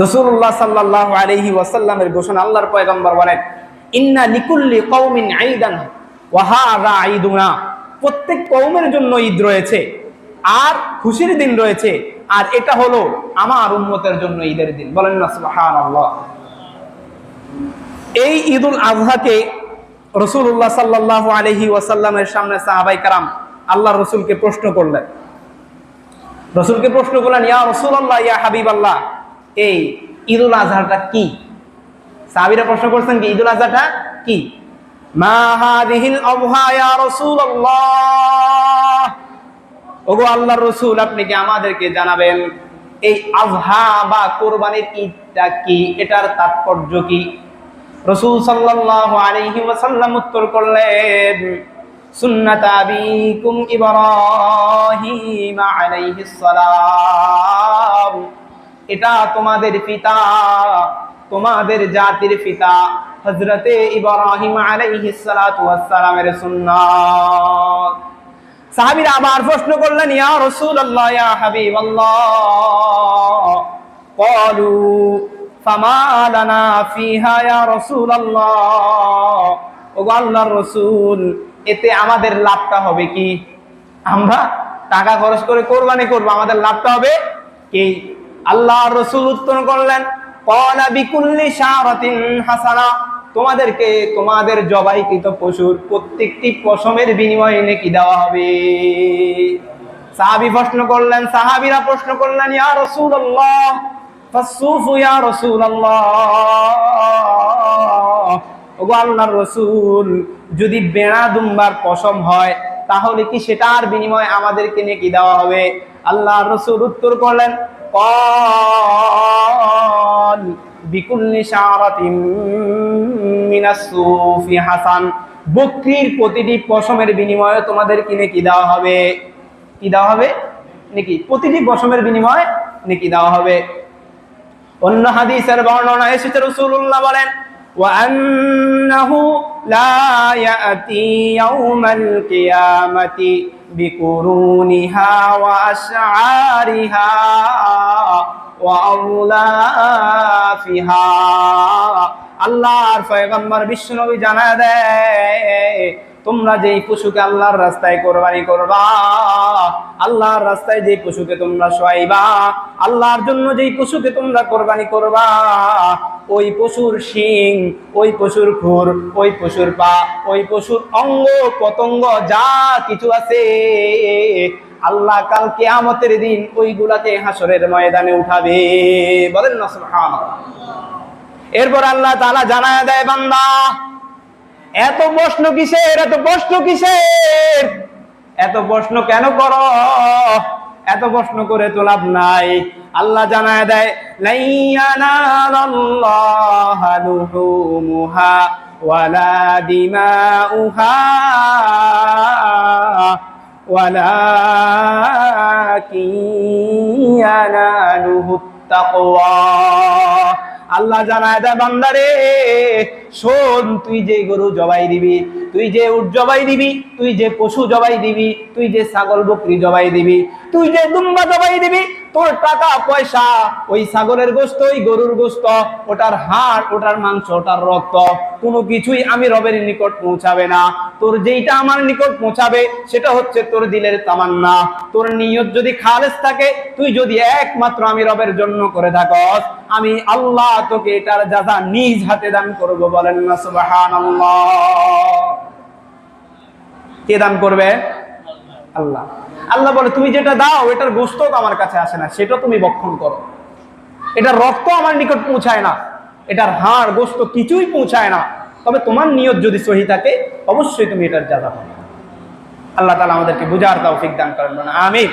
রাসূলুল্লাহ সাল্লাল্লাহু আলাইহি ওয়াসাল্লামের ঘোষণা, আল্লাহর পয়গম্বর বলেন, ইন্না লিকুল্লি কওমিন ঈদান ওয়া হাযা ঈদুনা। প্রত্যেক কওমের জন্য ঈদ রয়েছে আর খুশির দিন রয়েছে, আর এটা হলো আমার উম্মতের জন্য ঈদের দিন। বলেন না সুবহানাল্লাহ। এই ঈদুল আযহাকে রাসূলুল্লাহ সাল্লাল্লাহু আলাইহি ওয়াসাল্লামের সামনে সাহাবায়ে কেরাম আল্লাহর রাসূলকে প্রশ্ন করলেন। ইয়া রাসূলুল্লাহ, ইয়া হাবিবাল্লাহ, এই ঈদুল আযহাটা কি? সাহাবীরা প্রশ্ন করছেন কি ঈদুল আযহাটা কি? মা হাযিহিল আযহা ইয়া রাসূলুল্লাহ, ওগো আল্লাহর রাসূল, আপনি কি আমাদেরকে জানাবেন এই আযহা বা কুরবানির ঈদটা কি, এটার তাৎপর্য কি? রাসূল সাল্লাল্লাহু আলাইহি ওয়াসাল্লাম উত্তর করলেন, সুন্নাত আবিকুম ইব্রাহিম আলাইহিস সালাম, এটা তোমাদের পিতা, তোমাদের জাতির পিতা হযরতে ইব্রাহিম আলাইহিস সালাতু ওয়াস সালামের সুন্নাত। সাহাবীরা আবার প্রশ্ন করলেন, ইয়া রাসূলুল্লাহ, ইয়া হাবিবাল্লাহ, ক্বালু ফামা লানা ফিহা ইয়া রাসূলুল্লাহ, ওগো আল্লাহর রাসূল, এতে আমাদের লাভটা হবে কি? আমরা টাকা খরচ করে কোরবানি করব, আমাদের লাভটা হবে কি? আল্লাহর রাসূল উত্তর করলেন, ক্বালা বিকুল্লি শারাতিন হাসানা, তোমাদেরকে তোমাদের জবাইকৃত পশুর প্রত্যেকটি পশমের বিনিময়ে নেকি দেওয়া হবে। সাহাবীরা প্রশ্ন করলেন, ইয়া রাসূলুল্লাহ ফাসসুফু ইয়া রাসূলুল্লাহ, ওগো আল্লাহর রাসূল, যদি বেড়া দুম্বার পশম হয় তাহলে কি সেটার বিনিময়ে আমাদেরকে নেকি দেওয়া হবে? আল্লাহর রাসূল উত্তর করলেন, ক্বাল বিকুল্লি শারাতিন মিনাস সুফি হাসান, বকরির প্রতিটি পশমের বিনিময়ে তোমাদেরকে নেকি দেওয়া হবে। কি দেওয়া হবে? নেকি। প্রতিটি পশমের বিনিময়ে নেকি দেওয়া হবে। অন্য হাদিসের বর্ণনা এসেছে, রাসূলুল্লাহ বলেন, ওয়া আন্নাহু লা ইয়াতি ইয়াউমাল কিয়ামাতি বিকুরুনিহা ওয়া আশআরিহা ওয়া আওলাফিহা। আল্লাহর পয়গম্বর বিশ্বনবী জানায় দেয়, তোমরা যেই পশুকে আল্লাহর রাস্তায় কোরবানি করবা, আল্লাহর রাস্তায় যেই পশুকে তোমরা সোয়াইবা, আল্লাহর জন্য যেই পশুকে তোমরা কোরবানি করবা, ওই পশুর শিং, ওই পশুর খুর, ওই পশুর পা, ওই পশুর অঙ্গ পতঙ্গ যা কিছু আছে, আল্লাহ কাল কিয়ামতের দিন ওইগুলাকে হাসরের ময়দানে উঠাবে। বলেন না সুবহানাল্লাহ। এরপর আল্লাহ তাআলা জানায় দেয়, বান্দা এত প্রশ্ন কিসের, এত প্রশ্ন কিসের, এত প্রশ্ন কেন করো? এত প্রশ্ন করে তো লাভ নাই। আল্লাহ জানায় দেয়, লাইয়ানালাল্লাহা লুহুমুহা ওয়ালা দিমাউহা ওয়ালাকিন ইয়ানালুহুত তাকওয়া। আল্লাহ জানায় দেয়, বান্দারে শোন, তুই যে গরু জবাই দিবি, তুই যে উট জবাই দিবি, তুই যে পশু জবাই দিবি, তুই যে ছাগল বকরি জবাই দিবি, তুই যে দুম্বা জবাই দিবি, তোর টাকা পয়সা, ওই ছাগলের গোশত, ওই গরুর গোশত, ওটার হাড়, ওটার মাংস, ওটার রক্ত, কোনো কিছুই আমি রবের নিকট পৌঁছাবে না। তোর যেইটা আমার নিকট পৌঁছাবে সেটা হচ্ছে তোর দিলের তামান্না। তোর নিয়ত যদি খালেস থাকে, তুই যদি একমাত্র আমি রবের জন্য করে থাকস, আমি আল্লাহ তোকে এটার যাজা নিজ হাতে দান করব। বলেন না সুবহানাল্লাহ। কে দান করবে? আল্লাহ। আল্লাহ বলে, তুমি যেটা দাও এটার গোশত তো আমার কাছে আসে না, সেটা তুমি ভক্ষণ করো। এটার রক্ত আমার নিকট পৌঁছায় না, এটার হাড় গোশত কিছুই পৌঁছায় না, তবে তোমার নিয়ত যদি সহি থাকে অবশ্যই তুমি এটার যাজা পাবে। আল্লাহ তাআলা আমাদেরকে বুঝার তৌফিক দান করেন। আমিন।